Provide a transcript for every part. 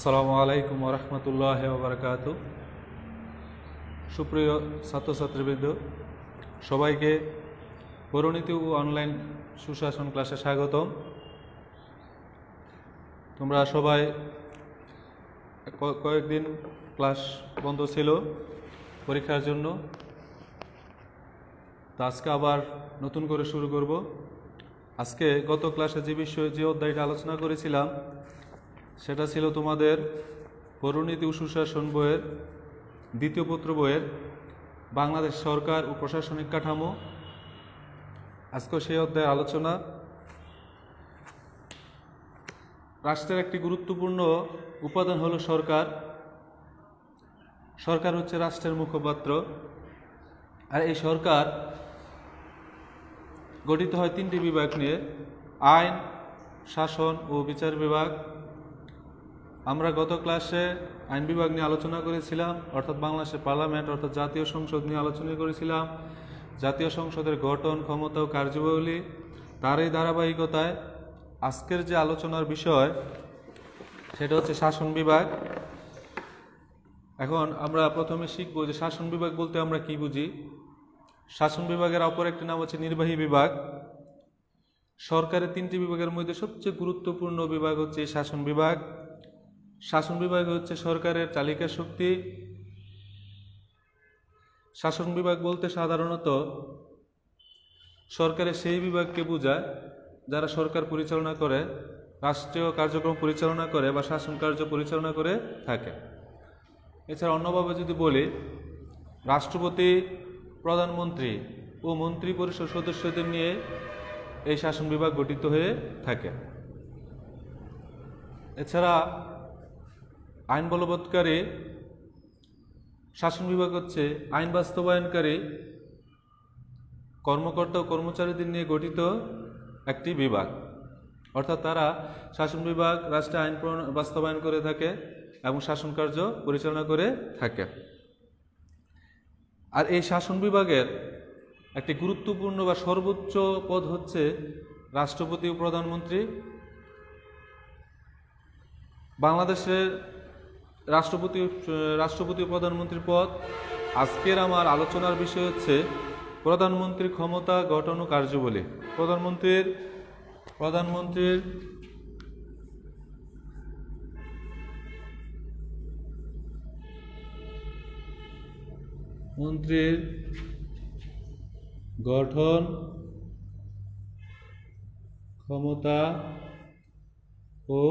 আসসালামু আলাইকুম ওরহমতুল্লাহ ওবরাকাত। সুপ্রিয় ছাত্রছাত্রীবৃন্দ, সবাইকে পরিণীতি ও অনলাইন সুশাসন ক্লাসে স্বাগতম। তোমরা সবাই কয়েকদিন ক্লাস বন্ধ ছিল পরীক্ষার জন্য, তো আজকে আবার নতুন করে শুরু করব। আজকে গত ক্লাসে যে অধ্যায়টা আলোচনা করেছিলাম সেটা ছিল তোমাদের পরিণীতি ও সুশাসন বইয়ের দ্বিতীয় পত্র বইয়ের বাংলাদেশ সরকার ও প্রশাসনিক কাঠামো। আজকে সেই অধ্যায়ের আলোচনা। রাষ্ট্রের একটি গুরুত্বপূর্ণ উপাদান হলো সরকার। সরকার হচ্ছে রাষ্ট্রের মুখপাত্র, আর এই সরকার গঠিত হয় তিনটি বিভাগ নিয়ে: আইন, শাসন ও বিচার বিভাগ। আমরা গত ক্লাসে আইন বিভাগ নিয়ে আলোচনা করেছিলাম, অর্থাৎ বাংলাদেশের পার্লামেন্ট অর্থাৎ জাতীয় সংসদ নিয়ে আলোচনা করেছিলাম। জাতীয় সংসদের গঠন, ক্ষমতা ও কার্যাবলী। তারই ধারাবাহিকতায় আজকের যে আলোচনার বিষয় সেটা হচ্ছে শাসন বিভাগ। এখন আমরা প্রথমে শিখব যে শাসন বিভাগ বলতে আমরা কি বুঝি। শাসন বিভাগের অপর একটি নাম হচ্ছে নির্বাহী বিভাগ। সরকারের তিনটি বিভাগের মধ্যে সবচেয়ে গুরুত্বপূর্ণ বিভাগ হচ্ছে শাসন বিভাগ। শাসন বিভাগ হচ্ছে সরকারের চালিকা শক্তি। শাসন বিভাগ বলতে সাধারণত সরকারের সেই বিভাগকে বোঝায় যারা সরকার পরিচালনা করে, রাষ্ট্রীয় কার্যক্রম পরিচালনা করে বা শাসন কার্য পরিচালনা করে থাকে। এছাড়া অন্যভাবে যদি বলি, রাষ্ট্রপতি, প্রধানমন্ত্রী ও মন্ত্রী পরিষদ সদস্যদের নিয়ে এই শাসন বিভাগ গঠিত হয়ে থাকে। এছাড়া আইন বলবৎকারী শাসন বিভাগ হচ্ছে আইন বাস্তবায়নকারী কর্মকর্তা ও কর্মচারীদের নিয়ে গঠিত একটি বিভাগ, অর্থাৎ তারা শাসন বিভাগ রাষ্ট্রে আইন বাস্তবায়ন করে থাকে এবং শাসন কার্য পরিচালনা করে থাকে। আর এই শাসন বিভাগের একটি গুরুত্বপূর্ণ বা সর্বোচ্চ পদ হচ্ছে রাষ্ট্রপতি ও প্রধানমন্ত্রী। বাংলাদেশের রাষ্ট্রপতি ও প্রধানমন্ত্রীর পদ। আজকের আমার আলোচনার বিষয় হচ্ছে প্রধানমন্ত্রীর ক্ষমতা, গঠন ও কার্যাবলী। প্রধানমন্ত্রীর গঠন, ক্ষমতা ও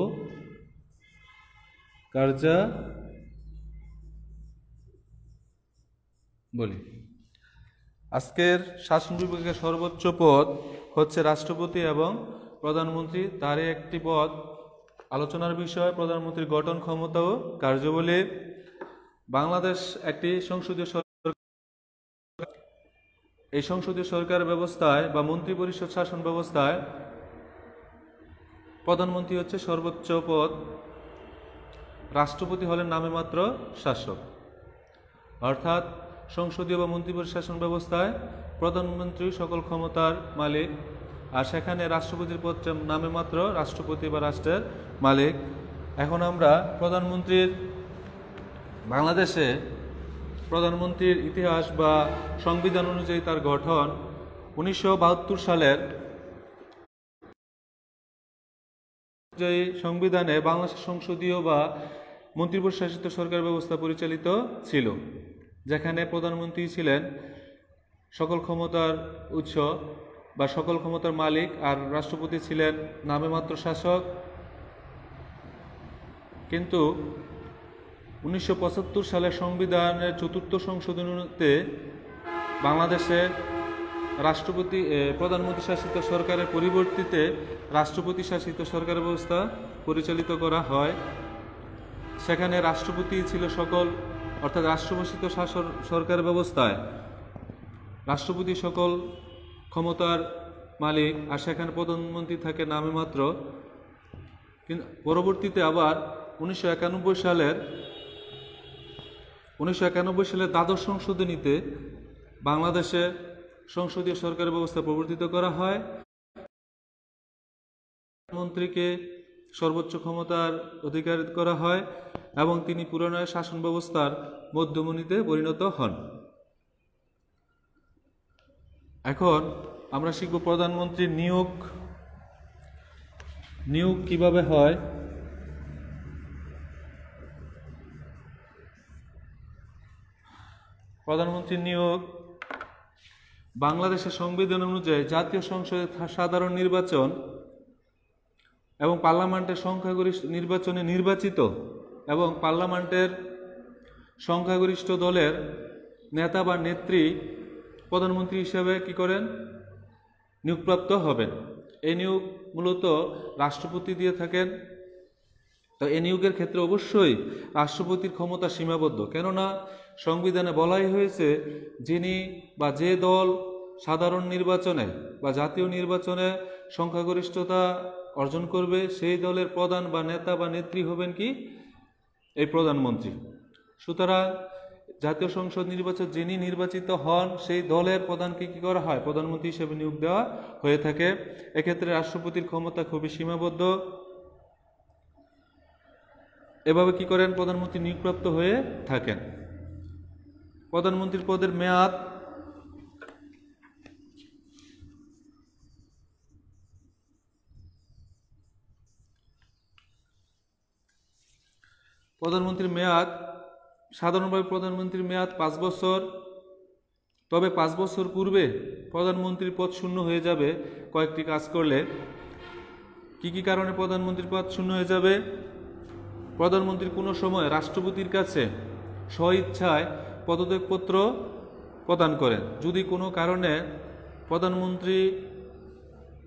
কার্যাবলী। আজকের শাসন বিভাগের সর্বোচ্চ পদ হচ্ছে রাষ্ট্রপতি এবং প্রধানমন্ত্রী। তারই একটি পদ আলোচনার বিষয় প্রধানমন্ত্রীর গঠন, ক্ষমতা ও কার্যাবলী। বাংলাদেশ একটি সংসদীয় সরকার। এই সংসদীয় সরকার ব্যবস্থায় বা মন্ত্রী পরিষদ শাসন ব্যবস্থায় প্রধানমন্ত্রী হচ্ছে সর্বোচ্চ পদ। রাষ্ট্রপতি হলেন নামে মাত্র শাসক, অর্থাৎ সংসদীয় বা মন্ত্রী পরিষদ শাসন ব্যবস্থায় প্রধানমন্ত্রী সকল ক্ষমতার মালিক, আর সেখানে রাষ্ট্রপতির পদ নামে মাত্র রাষ্ট্রপতি বা রাষ্ট্রের মালিক। এখন আমরা বাংলাদেশে প্রধানমন্ত্রীর ইতিহাস বা সংবিধান অনুযায়ী তার গঠন 1972 সালের সংবিধানে বাংলাদেশের সংসদীয় বা মন্ত্রিপরিষদ শাসিত সরকার ব্যবস্থা পরিচালিত ছিল, যেখানে প্রধানমন্ত্রী ছিলেন সকল ক্ষমতার উৎস বা সকল ক্ষমতার মালিক, আর রাষ্ট্রপতি ছিলেন নামে মাত্র শাসক। কিন্তু 1975 সালের সংবিধানের 4th সংশোধনীতে বাংলাদেশে প্রধানমন্ত্রী শাসিত সরকারের পরিবর্তিতে রাষ্ট্রপতি শাসিত সরকার ব্যবস্থা পরিচালিত করা হয়। সেখানে রাষ্ট্রপতি ছিল অর্থাৎ রাষ্ট্রপ্রশাসিত শাসন সরকার ব্যবস্থায় রাষ্ট্রপতি সকল ক্ষমতার মালিক, আর সেখানে প্রধানমন্ত্রী থাকে নামে মাত্র। কিন্তু পরবর্তীতে আবার 1991 সালের দ্বাদশ সংশোধনীতে বাংলাদেশে সংসদীয় সরকার ব্যবস্থা প্রবর্তিত করা হয়। মন্ত্রীকে সর্বোচ্চ ক্ষমতার অধিকার করা হয় এবং তিনি পুরনো শাসন ব্যবস্থার মধ্যমণিতে পরিণত হন। এখন আমরা শিখব প্রধানমন্ত্রীর নিয়োগ কিভাবে হয়। প্রধানমন্ত্রীর নিয়োগ বাংলাদেশের সংবিধান অনুযায়ী জাতীয় সংসদের সাধারণ নির্বাচন এবং পার্লামেন্টের সংখ্যাগরিষ্ঠ নির্বাচনে নির্বাচিত এবং পার্লামেন্টের সংখ্যাগরিষ্ঠ দলের নেতা বা নেত্রী প্রধানমন্ত্রী হিসেবে কি করেন, নিয়োগপ্রাপ্ত হবেন। এই নিয়োগ মূলত রাষ্ট্রপতি দিয়ে থাকেন। তো এই নিয়োগের ক্ষেত্রে অবশ্যই রাষ্ট্রপতির ক্ষমতা সীমাবদ্ধ, কেননা সংবিধানে বলাই হয়েছে যিনি বা যে দল সাধারণ নির্বাচনে বা জাতীয় নির্বাচনে সংখ্যাগরিষ্ঠতা অর্জন করবে সেই দলের প্রধান বা নেতা বা নেত্রী হবেন কি, এই প্রধানমন্ত্রী। সুতরাং জাতীয় সংসদ নির্বাচন যিনি নির্বাচিত হন সেই দলের প্রধানকে কি করা হয়, প্রধানমন্ত্রী হিসেবে নিয়োগ দেওয়া হয়ে থাকে। এক্ষেত্রে রাষ্ট্রপতির ক্ষমতা খুবই সীমাবদ্ধ। এভাবে কি করেন, প্রধানমন্ত্রী নিয়োগপ্রাপ্ত হয়ে থাকেন। প্রধানমন্ত্রীর পদের মেয়াদ সাধারণভাবে প্রধানমন্ত্রীর মেয়াদ 5 বছর। তবে 5 বছর পূর্বে প্রধানমন্ত্রীর পদ শূন্য হয়ে যাবে কয়েকটি কাজ করলে। কি কারণে প্রধানমন্ত্রীর পদ শূন্য হয়ে যাবে? প্রধানমন্ত্রী কোনো সময় রাষ্ট্রপতির কাছে স্বইচ্ছায় পদত্যাগপত্র প্রদান করেন। যদি কোনো কারণে প্রধানমন্ত্রী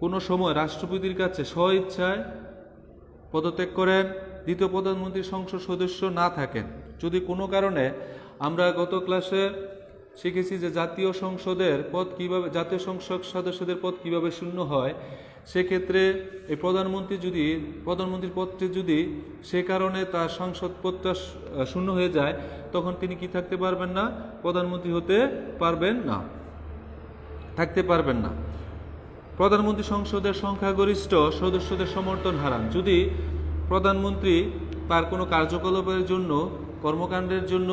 কোনো সময় রাষ্ট্রপতির কাছে স্বইচ্ছায় পদত্যাগ করেন, দ্বিতীয় প্রধানমন্ত্রী সংসদ সদস্য না থাকেন, যদি কোনো কারণে, আমরা গত ক্লাসে শিখেছি যে জাতীয় সংসদের পদ কিভাবে, জাতীয় সংসদ সদস্যদের পদ কিভাবে শূন্য হয়, সেক্ষেত্রে এই প্রধানমন্ত্রীর পদটি যদি সে কারণে তার সংসদ পদটা শূন্য হয়ে যায়, তখন তিনি কি থাকতে পারবেন না, প্রধানমন্ত্রী হতে পারবেন না, থাকতে পারবেন না। প্রধানমন্ত্রী সংসদের সংখ্যাগরিষ্ঠ সদস্যদের সমর্থন হারান। যদি প্রধানমন্ত্রী তার কোনো কার্যকলাপের জন্য, কর্মকাণ্ডের জন্য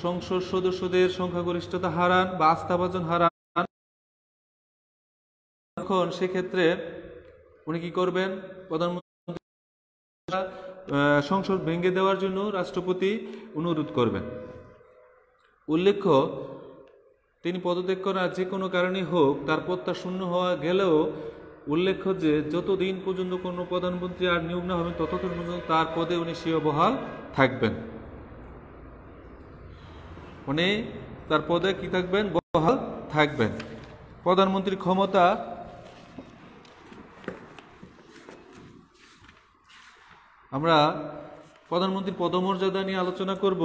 সংসদ সদস্যদের সংখ্যাগরিষ্ঠতা হারান বা আস্থাভাজন হারান, তখন সেক্ষেত্রে উনি কি করবেন, প্রধানমন্ত্রী সংসদ ভেঙে দেওয়ার জন্য রাষ্ট্রপতি অনুরোধ করবেন। উল্লেখ্য, তিনি পদত্যাগ করার যে কোনো কারণে হোক তার পদটা শূন্য হওয়া গেলেও উল্লেখ্য যে যতদিন পর্যন্ত কোনো প্রধানমন্ত্রী আর নিয়োগ না হবেন ততদিন পর্যন্ত তার পদে উনি স্বীয় বহাল থাকবেন, উনি তার পদে কি থাকবেন, বহাল থাকবেন। প্রধানমন্ত্রীর ক্ষমতা আমরা প্রধানমন্ত্রীর পদমর্যাদা নিয়ে আলোচনা করব।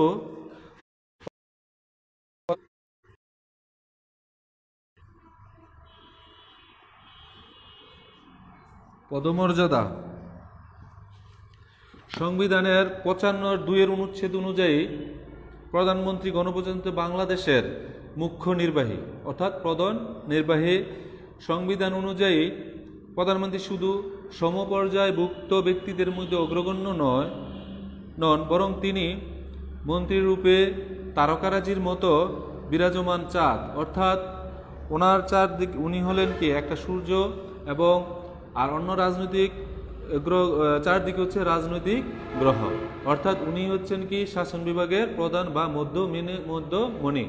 পদমর্যাদা সংবিধানের 55(2) অনুচ্ছেদ অনুযায়ী প্রধানমন্ত্রী গণপ্রজাতন্ত্রী বাংলাদেশের মুখ্য নির্বাহী অর্থাৎ প্রধান নির্বাহী। সংবিধান অনুযায়ী প্রধানমন্ত্রী শুধু সমপর্যায়ভুক্ত ব্যক্তিদের মধ্যে অগ্রগণ্য নন, বরং তিনি মন্ত্রীরূপে তারকারাজির মতো বিরাজমান চাঁদ, অর্থাৎ ওনার চারদিক, উনি হলেন কি একটা সূর্য, এবং আর অন্য রাজনৈতিক গ্রহ, চারদিকে হচ্ছে রাজনৈতিক গ্রহ, অর্থাৎ উনি হচ্ছেন কি শাসন বিভাগের প্রধান বা মধ্যমণি।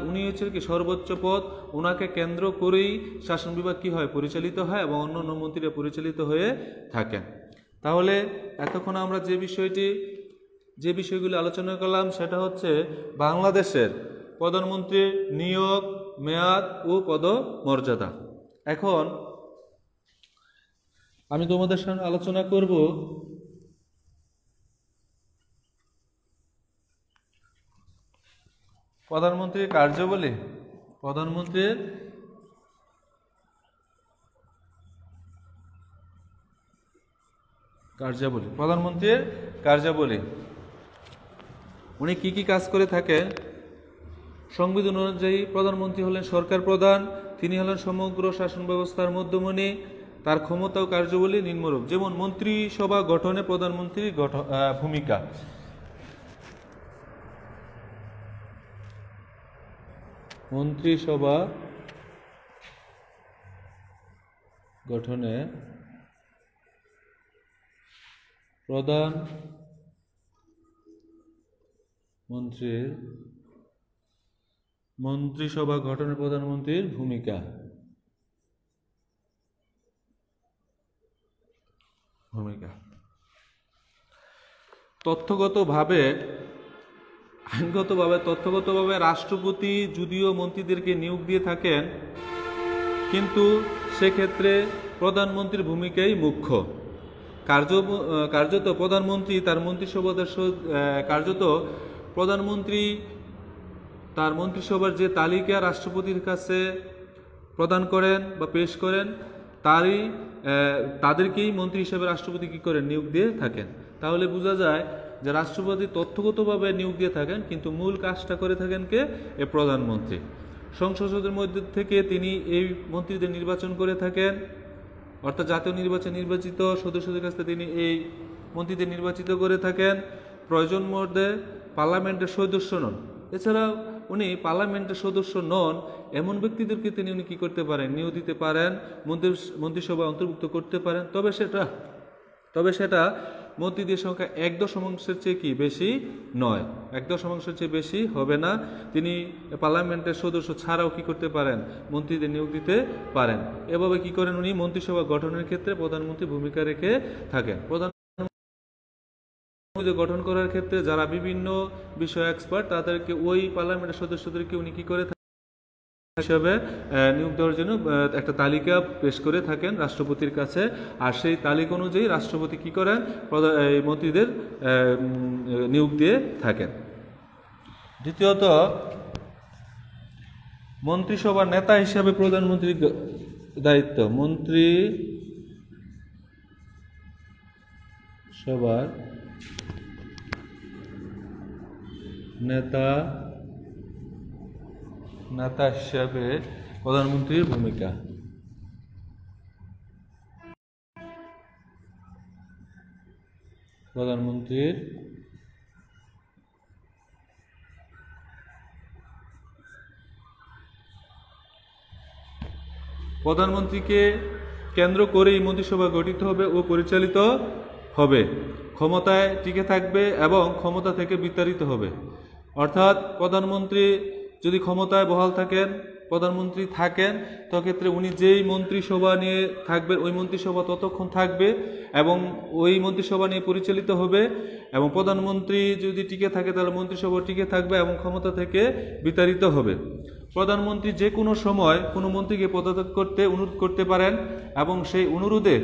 উনি হচ্ছেন কি সর্বোচ্চ পদ, ওনাকে কেন্দ্র করেই শাসন বিভাগ কি হয়, পরিচালিত হয় এবং অন্য মন্ত্রীরা পরিচালিত হয়ে থাকেন। তাহলে এতক্ষণ আমরা যে বিষয়গুলি আলোচনা করলাম সেটা হচ্ছে বাংলাদেশের প্রধানমন্ত্রীর নিয়োগ, মেয়াদ ও পদমর্যাদা। এখন আমি তোমাদের সামনে আলোচনা করব প্রধানমন্ত্রীর কার্যাবলী। প্রধানমন্ত্রীর কার্যাবলী, উনি কি কাজ করে থাকেন। সংবিধান অনুযায়ী প্রধানমন্ত্রী হলেন সরকার প্রধান, তিনি হলেন সমগ্র শাসন ব্যবস্থার মধ্যমণি। তার ক্ষমতা ও কার্যাবলী নিম্নরূপ। যেমন মন্ত্রিসভা গঠনে প্রধানমন্ত্রীর ভূমিকা। মন্ত্রিসভা গঠনে প্রধানমন্ত্রীর ভূমিকা। তথ্যগতভাবে রাষ্ট্রপতি যদিও মন্ত্রীদেরকে নিয়োগ দিয়ে থাকেন, কিন্তু সেক্ষেত্রে প্রধানমন্ত্রীর ভূমিকাই মুখ্য। কার্যত প্রধানমন্ত্রী তার মন্ত্রিসভার যে তালিকা রাষ্ট্রপতির কাছে প্রদান করেন বা পেশ করেন, তাদেরকেই মন্ত্রী হিসেবে রাষ্ট্রপতি কি করেন, নিয়োগ দিয়ে থাকেন। তাহলে বোঝা যায় যে রাষ্ট্রপতি তথ্যগতভাবে নিয়োগ দিয়ে থাকেন, কিন্তু মূল কাজটা করে থাকেন কে? প্রধানমন্ত্রী। সংসদের মধ্যে থেকে তিনি এই মন্ত্রীদের নির্বাচন করে থাকেন, অর্থাৎ জাতীয় নির্বাচিত সদস্যদের কাছে তিনি এই মন্ত্রীদের নির্বাচিত করে থাকেন। প্রয়োজন মধ্যে পার্লামেন্টের সদস্য নন। এছাড়াও উনি পার্লামেন্টের সদস্য নন এমন ব্যক্তিদেরকে উনি কি করতে পারেন, নিয়োগ দিতে পারেন, মন্ত্রিসভায় অন্তর্ভুক্ত করতে পারেন। তবে সেটা মন্ত্রীদের সংখ্যা 1/10 চেয়ে কি বেশি নয়, 1/10 চেয়ে বেশি হবে না। তিনি পার্লামেন্টের সদস্য ছাড়াও কি করতে পারেন, মন্ত্রীদের নিয়োগ দিতে পারেন। এভাবে কি করেন, উনি মন্ত্রিসভা গঠনের ক্ষেত্রে প্রধানমন্ত্রী ভূমিকা রেখে থাকেন। গঠন করার ক্ষেত্রে যারা বিভিন্ন বিষয় এক্সপার্ট, তাদেরকে ওই পার্লামেন্টের সদস্যদেরকে উনি কি করে হিসাবে নিয়োগ দেওয়ার জন্য একটা তালিকা পেশ করে থাকেন রাষ্ট্রপতির কাছে। আর সেই তালিকা অনুযায়ী রাষ্ট্রপতি কি করেন, মন্ত্রীদের নিয়োগ দিয়ে থাকেন। দ্বিতীয়ত, মন্ত্রিসভার নেতা হিসাবে প্রধানমন্ত্রীর দায়িত্ব। মন্ত্রিসভার নেতা হিসাবে প্রধানমন্ত্রীর ভূমিকা। প্রধানমন্ত্রীকে কেন্দ্র করেই মন্ত্রিসভা গঠিত হবে ও পরিচালিত হবে, ক্ষমতায় টিকে থাকবে এবং ক্ষমতা থেকে বিতাড়িত হবে। অর্থাৎ প্রধানমন্ত্রী যদি ক্ষমতায় বহাল থাকেন, প্রধানমন্ত্রী থাকেন, তক্ষেত্রে উনি যেই মন্ত্রিসভা নিয়ে থাকবেন ওই মন্ত্রিসভা ততক্ষণ থাকবে এবং ওই মন্ত্রিসভা নিয়ে পরিচালিত হবে। এবং প্রধানমন্ত্রী যদি টিকে থাকে তাহলে মন্ত্রিসভা টিকে থাকবে এবং ক্ষমতা থেকে বিতাড়িত হবে। প্রধানমন্ত্রী যে কোনো সময় কোনো মন্ত্রীকে পদত্যাগ করতে অনুরোধ করতে পারেন এবং সেই অনুরোধে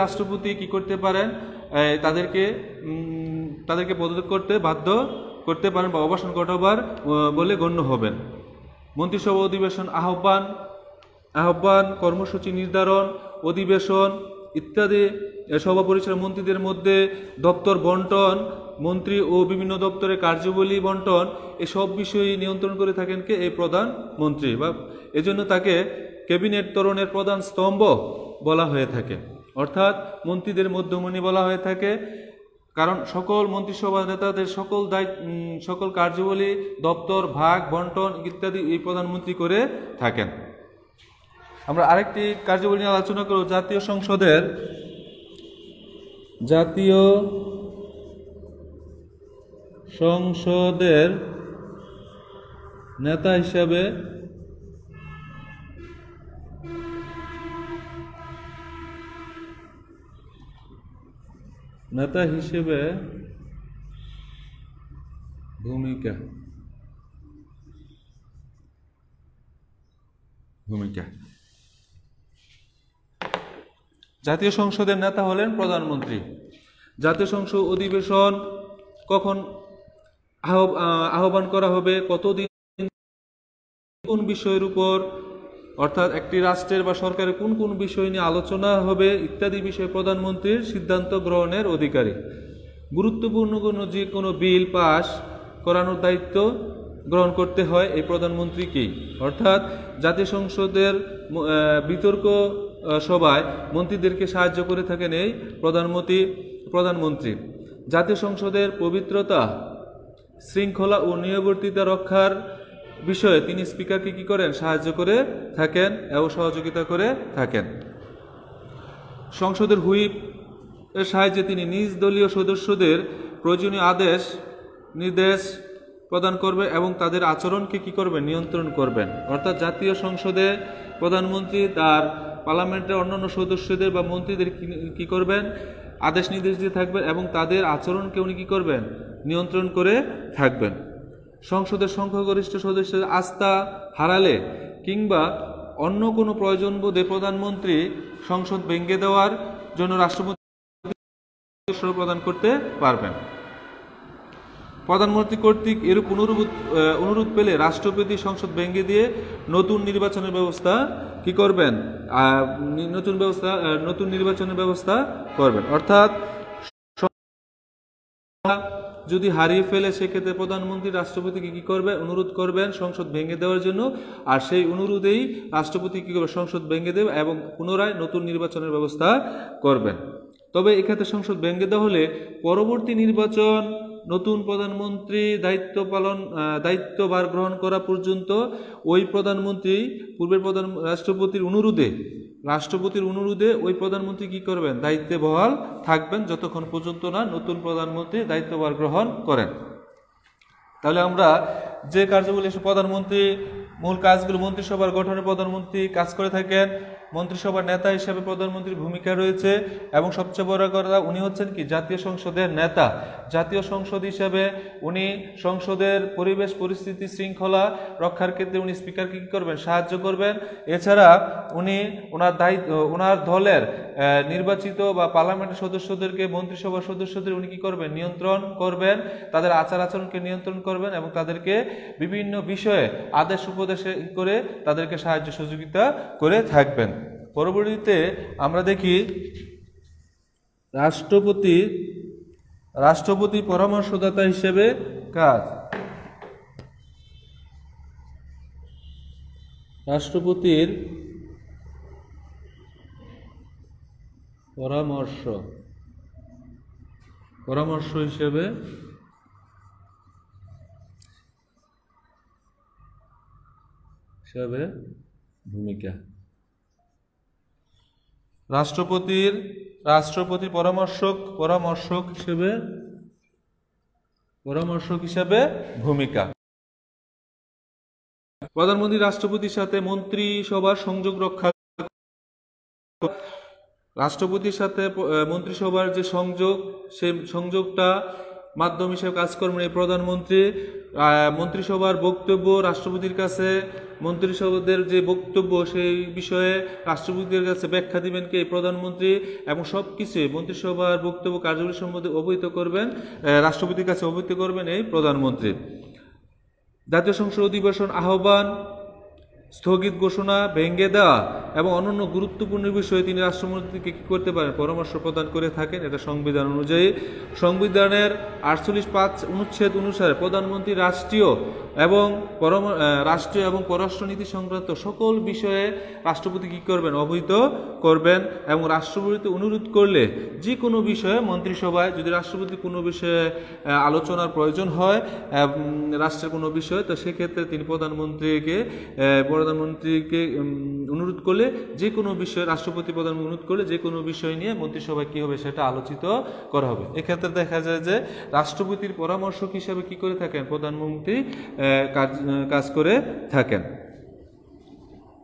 রাষ্ট্রপতি কি করতে পারেন, তাদেরকে পদত্যাগ করতে বাধ্য করতে পারেন বা অবসান ঘটাবার বলে গণ্য হবেন। মন্ত্রিসভা অধিবেশন আহ্বান, কর্মসূচি নির্ধারণ, অধিবেশন ইত্যাদি, সভা পরিচালনা, মন্ত্রীদের মধ্যে দপ্তর বন্টন, মন্ত্রী ও বিভিন্ন দপ্তরের কার্যাবলী বন্টন, এসব বিষয় নিয়ন্ত্রণ করে থাকেন কে? এই প্রধানমন্ত্রী। বা এজন্য তাকে ক্যাবিনেট ত্বরণের প্রধান স্তম্ভ বলা হয়ে থাকে, অর্থাৎ মন্ত্রীদের মধ্যমণি বলা হয়ে থাকে। কারণ সকল মন্ত্রিসভা নেতাদের সকল কার্যাবলী, দপ্তর ভাগ বন্টন ইত্যাদি এই প্রধানমন্ত্রী করে থাকেন। আমরা আরেকটি কার্যাবলী নিয়ে আলোচনা করব। জাতীয় সংসদের নেতা হিসাবে ভূমিকা। জাতীয় সংসদের নেতা হলেন প্রধানমন্ত্রী। জাতীয় সংসদ অধিবেশন কখন আহ্বান করা হবে, কতদিন, কোন বিষয়ের উপর, অর্থাৎ একটি রাষ্ট্রের বা সরকারের কোন কোন বিষয় নিয়ে আলোচনা হবে ইত্যাদি বিষয়ে প্রধানমন্ত্রীর সিদ্ধান্ত গ্রহণের অধিকারী। গুরুত্বপূর্ণ যে কোনো বিল পাস করানোর দায়িত্ব গ্রহণ করতে হয় এই প্রধানমন্ত্রীকেই। অর্থাৎ জাতীয় সংসদের বিতর্ক সভায় মন্ত্রীদেরকে সাহায্য করে থাকেন এই প্রধানমন্ত্রী। জাতীয় সংসদের পবিত্রতা, শৃঙ্খলা ও নিয়মাবর্তিতা রক্ষার বিষয়ে তিনি স্পিকারকে কি করেন? সাহায্য করে থাকেন এবং সহযোগিতা করে থাকেন। সংসদের হুইপ এর সাহায্যে তিনি নিজ দলীয় সদস্যদের প্রয়োজনীয় আদেশ নির্দেশ প্রদান করবেন এবং তাদের আচরণকে কি করবেন? নিয়ন্ত্রণ করবেন। অর্থাৎ জাতীয় সংসদে প্রধানমন্ত্রী তার পার্লামেন্টের অন্যান্য সদস্যদের বা মন্ত্রীদের কি করবেন? আদেশ নির্দেশ দিয়ে থাকবেন এবং তাদের আচরণকে উনি কি করবেন? নিয়ন্ত্রণ করে থাকবেন। সংসদের সংখ্যাগরিষ্ঠ সদস্যদের আস্থা হারালে কিংবা অন্য কোনো প্রয়োজন বোধে প্রধানমন্ত্রী সংসদ ভেঙে দেওয়ার জন্য রাষ্ট্রপতি প্রদান করতে পারবেন। প্রধানমন্ত্রী কর্তৃক এরূপ অনুরোধ পেলে রাষ্ট্রপতি সংসদ ভেঙে দিয়ে নতুন নির্বাচনের ব্যবস্থা কি করবেন? নতুন নির্বাচনের ব্যবস্থা করবেন। অর্থাৎ যদি হারিয়ে ফেলে সেক্ষেত্রে প্রধানমন্ত্রী রাষ্ট্রপতিকে কি করবে? অনুরোধ করবেন সংসদ ভেঙে দেওয়ার জন্য, আর সেই অনুরোধেই রাষ্ট্রপতি কি করবে? সংসদ ভেঙে দেবে এবং পুনরায় নতুন নির্বাচনের ব্যবস্থা করবেন। তবে এক্ষেত্রে সংসদ ভেঙে দেওয়া হলে পরবর্তী নির্বাচন নতুন প্রধানমন্ত্রী দায়িত্বভার গ্রহণ করা পর্যন্ত ওই প্রধানমন্ত্রী পূর্বের রাষ্ট্রপতির অনুরোধে ওই প্রধানমন্ত্রী কি করবেন? দায়িত্বে বহাল থাকবেন যতক্ষণ পর্যন্ত না নতুন প্রধানমন্ত্রী দায়িত্বভার গ্রহণ করেন। তাহলে আমরা যে কার্যগুলি প্রধানমন্ত্রী মূল কাজগুলো, মন্ত্রিসভার গঠনে প্রধানমন্ত্রী কাজ করে থাকেন, মন্ত্রিসভার নেতা হিসেবে প্রধানমন্ত্রীর ভূমিকা রয়েছে এবং সবচেয়ে বড় কথা উনি হচ্ছেন কি? জাতীয় সংসদের নেতা। জাতীয় সংসদ হিসেবে উনি সংসদের পরিবেশ পরিস্থিতি শৃঙ্খলা রক্ষার ক্ষেত্রে উনি স্পিকারকে কি করবেন? সাহায্য করবেন। এছাড়া উনি ওনার দলের নির্বাচিত বা পার্লামেন্টের সদস্যদেরকে, মন্ত্রিসভার সদস্যদের উনি কি করবেন? নিয়ন্ত্রণ করবেন, তাদের আচার আচরণকে নিয়ন্ত্রণ করবেন এবং তাদেরকে বিভিন্ন বিষয়ে আদেশ উপদেশ করে তাদেরকে সাহায্য সহযোগিতা করে থাকবেন। পরবর্তীতে আমরা দেখি রাষ্ট্রপতি পরামর্শদাতা হিসেবে কাজ। রাষ্ট্রপতির পরামর্শ হিসেবে ভূমিকা। রাষ্ট্রপতির পরামর্শক হিসেবে ভূমিকা। প্রধানমন্ত্রী রাষ্ট্রপতির সাথে মন্ত্রিসভার সংযোগ রক্ষা। রাষ্ট্রপতির সাথে মন্ত্রিসভার যে সংযোগ, সেই সংযোগটা মাধ্যম হিসেবে কাজ করবেন এই প্রধানমন্ত্রী। মন্ত্রিসভার বক্তব্য রাষ্ট্রপতির কাছে, মন্ত্রিসভাদের যে বক্তব্য সেই বিষয়ে রাষ্ট্রপতির কাছে ব্যাখ্যা দিবেন কে? প্রধানমন্ত্রী। এবং সব কিছু মন্ত্রিসভার বক্তব্য কার্যবলী সম্বন্ধে অবহিত করবেন, রাষ্ট্রপতির কাছে অবহিত করবেন এই প্রধানমন্ত্রী। জাতীয় সংসদ অধিবেশন আহ্বান, স্থগিত ঘোষণা, ভেঙে দেওয়া এবং অন্যান্য গুরুত্বপূর্ণ বিষয়ে তিনি রাষ্ট্রপতিকে কি করতে পারেন? পরামর্শ প্রদান করে থাকেন। এটা সংবিধান অনুযায়ী। সংবিধানের 48(5) অনুচ্ছেদ অনুসারে প্রধানমন্ত্রী রাষ্ট্রীয় এবং পররাষ্ট্রনীতি সংক্রান্ত সকল বিষয়ে রাষ্ট্রপতি কি করবেন? অবহিত করবেন এবং রাষ্ট্রপতি অনুরোধ করলে যে কোনো বিষয়ে মন্ত্রিসভায় যদি রাষ্ট্রপতি কোনো বিষয়ে আলোচনার প্রয়োজন হয় রাষ্ট্রের কোনো বিষয়, তো সেক্ষেত্রে তিনি প্রধানমন্ত্রীকে অনুরোধ করলে যে কোনো বিষয়ে রাষ্ট্রপতি প্রধানমন্ত্রী অনুরোধ করলে যে কোনো বিষয় নিয়ে মন্ত্রিসভায় কি হবে? সেটা আলোচিত করা হবে। এক্ষেত্রে দেখা যায় যে রাষ্ট্রপতির পরামর্শক হিসেবে কি করে থাকেন? প্রধানমন্ত্রী কাজ করে থাকেন।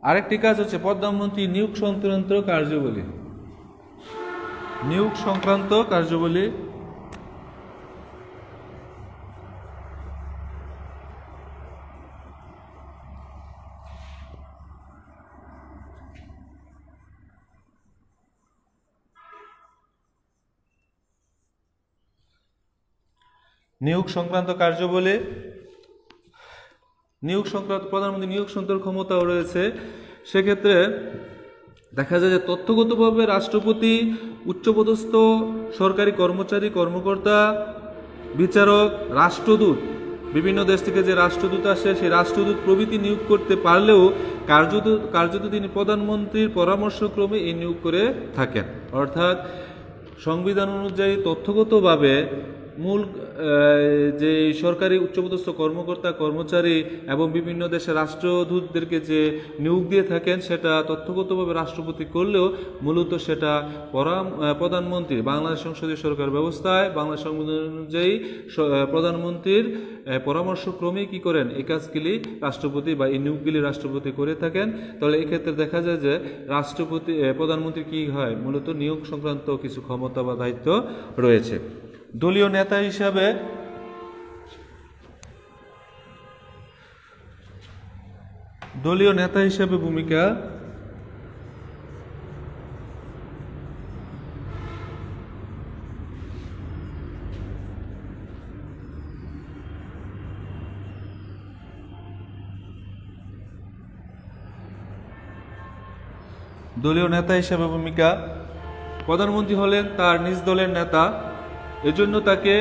আরেকটি কাজ হচ্ছে প্রধানমন্ত্রী নিয়োগ সংক্রান্ত কার্যাবলী। প্রধানমন্ত্রী নিয়োগ সংক্রান্ত ক্ষমতাও রয়েছে। সেক্ষেত্রে দেখা যায় যে তথ্যগতভাবে রাষ্ট্রপতি উচ্চপদস্থ সরকারি কর্মচারী, কর্মকর্তা, বিচারক, রাষ্ট্রদূত বিভিন্ন দেশ থেকে যে রাষ্ট্রদূত আসে সেই রাষ্ট্রদূত প্রভৃতি নিয়োগ করতে পারলেও কার্যত তিনি প্রধানমন্ত্রীর পরামর্শক্রমে এই নিয়োগ করে থাকেন। অর্থাৎ সংবিধান অনুযায়ী তথ্যগতভাবে মূল যে সরকারি উচ্চপদস্থ কর্মকর্তা কর্মচারী এবং বিভিন্ন দেশের রাষ্ট্রদূতদেরকে যে নিয়োগ দিয়ে থাকেন সেটা তথ্যগতভাবে রাষ্ট্রপতি করলেও মূলত সেটা প্রধানমন্ত্রী বাংলাদেশ সংসদীয় সরকার ব্যবস্থায় বাংলাদেশ সংবিধান অনুযায়ী প্রধানমন্ত্রীর পরামর্শক্রমে কি করেন এই কাজগুলি রাষ্ট্রপতি বা এই নিয়োগগুলি রাষ্ট্রপতি করে থাকেন। তাহলে এক্ষেত্রে দেখা যায় যে প্রধানমন্ত্রী কি হয়, মূলত নিয়োগ সংক্রান্ত কিছু ক্ষমতা বা দায়িত্ব রয়েছে। দলীয় নেতা হিসাবে ভূমিকা প্রধানমন্ত্রী হলেন তার নিজ দলের নেতা, এজন্য তাকে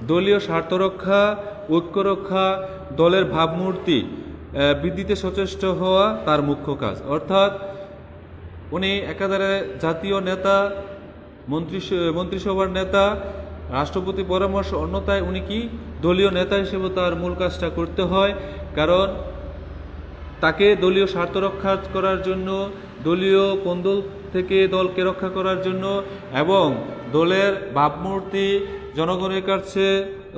দলীয় স্বার্থ রক্ষা, ঐক্য রক্ষা, দলের ভাবমূর্তি বৃদ্ধিতে সচেষ্ট হওয়া তার মুখ্য কাজ। অর্থাৎ উনি একাধারে জাতীয় নেতা, মন্ত্রিসভার নেতা, রাষ্ট্রপতি পরামর্শ, অন্যথায় উনি কি দলীয় নেতা হিসেবে তার মূল কাজটা করতে হয়। কারণ তাকে দলীয় স্বার্থ রক্ষা করার জন্য, দলীয় কোন্দল থেকে দলকে রক্ষা করার জন্য এবং দলের ভাবমূর্তি জনগণের কাছে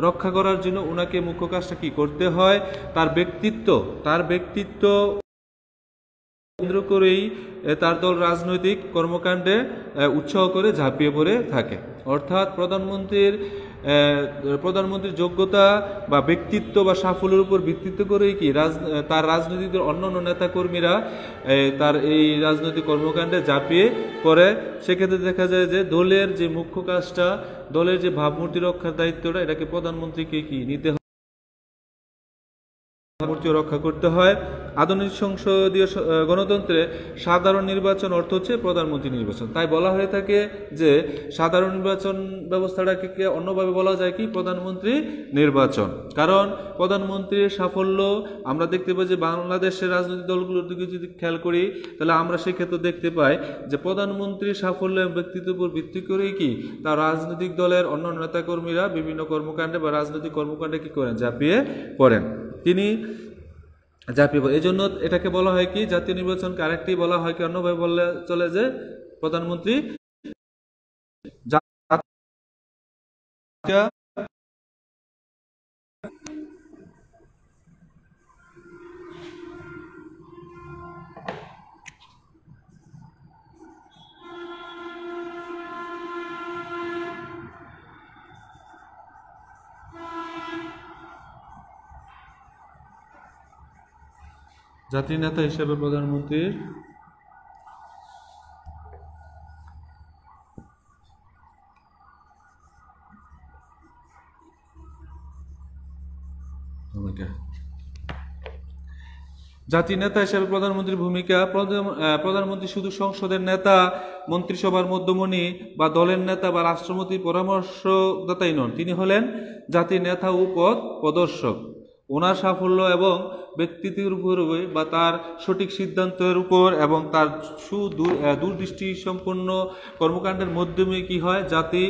রক্ষা করার জন্য ওনাকে মুখ্য কাজটা কি করতে হয়, তার ব্যক্তিত্ব কেন্দ্র করেই তার দল রাজনৈতিক কর্মকাণ্ডে উৎসাহ করে ঝাঁপিয়ে পড়ে থাকে। অর্থাৎ প্রধানমন্ত্রীর যোগ্যতা বা ব্যক্তিত্ব বা সাফল্যের উপর ভিত্তিতে করেই কি তার রাজনৈতিক অন্যান্য নেতাকর্মীরা তার এই রাজনৈতিক কর্মকাণ্ডে ঝাঁপিয়ে পড়ে। সেক্ষেত্রে দেখা যায় যে দলের যে মুখ্য কাজটা, দলের যে ভাবমূর্তি রক্ষার দায়িত্বটা, এটাকে প্রধানমন্ত্রীকে কি নিতে হয়, রক্ষা করতে হয়। আধুনিক সংসদীয় গণতন্ত্রে সাধারণ নির্বাচন অর্থ হচ্ছে প্রধানমন্ত্রী নির্বাচন। তাই বলা হয়ে থাকে যে সাধারণ নির্বাচন ব্যবস্থাটাকে অন্যভাবে বলা যায় কি প্রধানমন্ত্রী নির্বাচন। কারণ প্রধানমন্ত্রীর সাফল্য আমরা দেখতে পাই যে বাংলাদেশের রাজনৈতিক দলগুলোর দিকে যদি খেয়াল করি তাহলে আমরা সেক্ষেত্রে দেখতে পাই যে প্রধানমন্ত্রীর সাফল্য এবং ব্যক্তিত্বের উপর ভিত্তি করেই কি তার রাজনৈতিক দলের অন্য নেতাকর্মীরা বিভিন্ন কর্মকাণ্ডে বা রাজনৈতিক কর্মকাণ্ডে কি করেন, ঝাঁপিয়ে পড়েন। এই জন্য এটাকে বলা হয় কি জাতীয় নির্বাচনকে আরেকটি বলা হয় কি অন্যভাবে বললে চলে যে প্রধানমন্ত্রী জাতীয় নেতা হিসেবে প্রধানমন্ত্রীর ভূমিকা। জাতীয় নেতা হিসেবে প্রধানমন্ত্রীর ভূমিকা। প্রধানমন্ত্রী শুধু সংসদের নেতা, মন্ত্রিসভার মধ্যমণি বা দলের নেতা বা রাষ্ট্রপতির পরামর্শদাতাই নন, তিনি হলেন জাতির নেতা ও পথ প্রদর্শক। ওনার সাফল্য এবং ব্যক্তিত্বের উপর বা তার সঠিক সিদ্ধান্তের উপর এবং তার দূরদৃষ্টি সম্পন্ন কর্মকাণ্ডের মাধ্যমে কি হয়, জাতি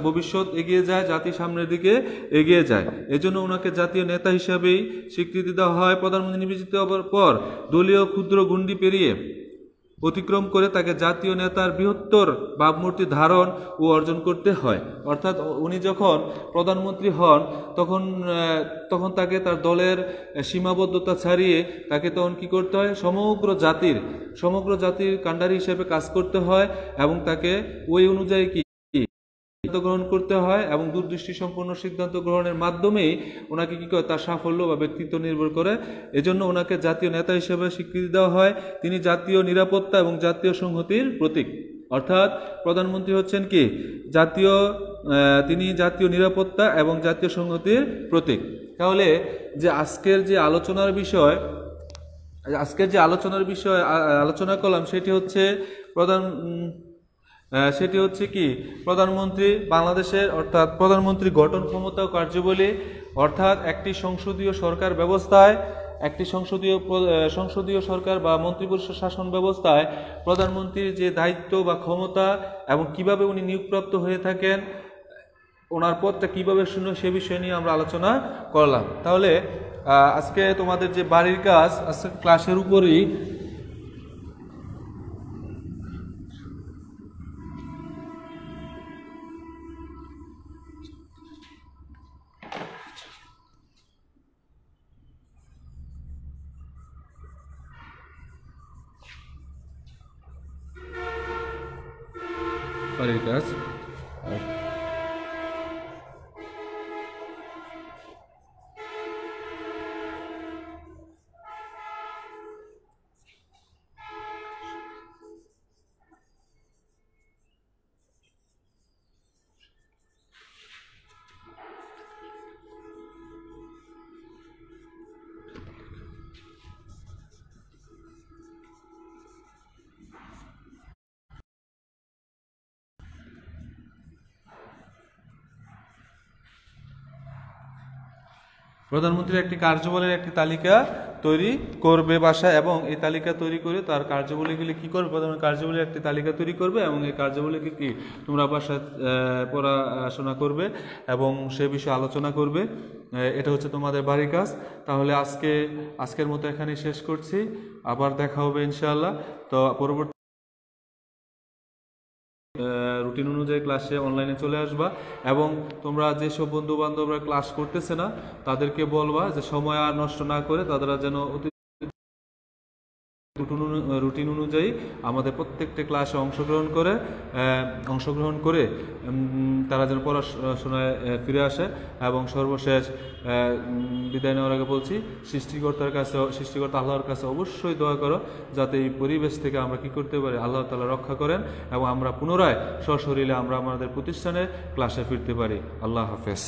ভবিষ্যৎ এগিয়ে যায়, জাতি সামনের দিকে এগিয়ে যায়। এজন্য ওনাকে জাতীয় নেতা হিসাবেই স্বীকৃতি দেওয়া হয়। প্রধানমন্ত্রী নির্বাচিত হওয়ার পর দলীয় ক্ষুদ্র গণ্ডি পেরিয়ে অতিক্রম করে তাকে জাতীয় নেতার বৃহত্তর ভাবমূর্তি ধারণ ও অর্জন করতে হয়। অর্থাৎ উনি যখন প্রধানমন্ত্রী হন তখন তাকে তার দলের সীমাবদ্ধতা ছাড়িয়ে তাকে তখন কি করতে হয়, সমগ্র জাতির কাণ্ডারি হিসেবে কাজ করতে হয় এবং তাকে ওই অনুযায়ী কি গ্রহণ করতে হয় এবং দূরদৃষ্টি সম্পন্ন সিদ্ধান্ত গ্রহণের মাধ্যমেই ওনাকে কি করে তার সাফল্য বা ব্যক্তিত্ব নির্ভর করে। এজন্য ওনাকে জাতীয় নেতা হিসেবে স্বীকৃতি দেওয়া হয়। তিনি জাতীয় নিরাপত্তা এবং জাতীয় সংহতির প্রতীক। অর্থাৎ প্রধানমন্ত্রী হচ্ছেন কি তিনি জাতীয় নিরাপত্তা এবং জাতীয় সংহতির প্রতীক। তাহলে যে আজকের যে আলোচনার বিষয় আলোচনা করলাম সেটি হচ্ছে কি প্রধানমন্ত্রী বাংলাদেশের, অর্থাৎ প্রধানমন্ত্রী গঠন ক্ষমতা ও কার্যাবলী অর্থাৎ একটি সংসদীয় সরকার ব্যবস্থায় সংসদীয় সরকার বা মন্ত্রিপরিষদ শাসন ব্যবস্থায় প্রধানমন্ত্রীর যে দায়িত্ব বা ক্ষমতা এবং কিভাবে উনি নিয়োগপ্রাপ্ত হয়ে থাকেন, ওনার পদটা কিভাবে শূন্য, সে বিষয় নিয়ে আমরা আলোচনা করলাম। তাহলে আজকে তোমাদের যে বাড়ির কাজ আজকে ক্লাসের উপরই বাড়ির কাজ প্রধানমন্ত্রী একটি কার্যাবলীর একটি তালিকা তৈরি করবে বাসায়, এবং এই তালিকা তৈরি করে তার কার্যাবলীগুলি কি করবে, প্রধানমন্ত্রী কার্যাবলীর একটি তালিকা তৈরি করবে এবং এই কার্যাবলীকে কি তোমরা বাসায় পড়াশোনা করবে এবং সে বিষয়ে আলোচনা করবে। এটা হচ্ছে তোমাদের বাড়ির কাজ। তাহলে আজকের মতো এখানে শেষ করছি, আবার দেখা হবে ইনশাআল্লাহ। তো পরবর্তী রুটিন অনুযায়ী ক্লাসে অনলাইনে চলে আসবা, এবং তোমরা যেসব বন্ধু বান্ধবরা ক্লাস করতেছে না তাদেরকে বলবা যে সময় আর নষ্ট না করে তারা যেন রুটিন অনুযায়ী আমাদের প্রত্যেকটা ক্লাসে অংশগ্রহণ করে তারা যেন পড়াশোনায় ফিরে আসে। এবং সর্বশেষ বিদায় নেওয়ার আগে বলছি, সৃষ্টিকর্তা আল্লাহর কাছে অবশ্যই দোয়া করো যাতে এই পরিবেশ থেকে আমরা কি করতে পারি, আল্লাহ তাআলা রক্ষা করেন এবং আমরা পুনরায় সশরীরে আমরা আমাদের প্রতিষ্ঠানে ক্লাসে ফিরতে পারি। আল্লাহ হাফেজ।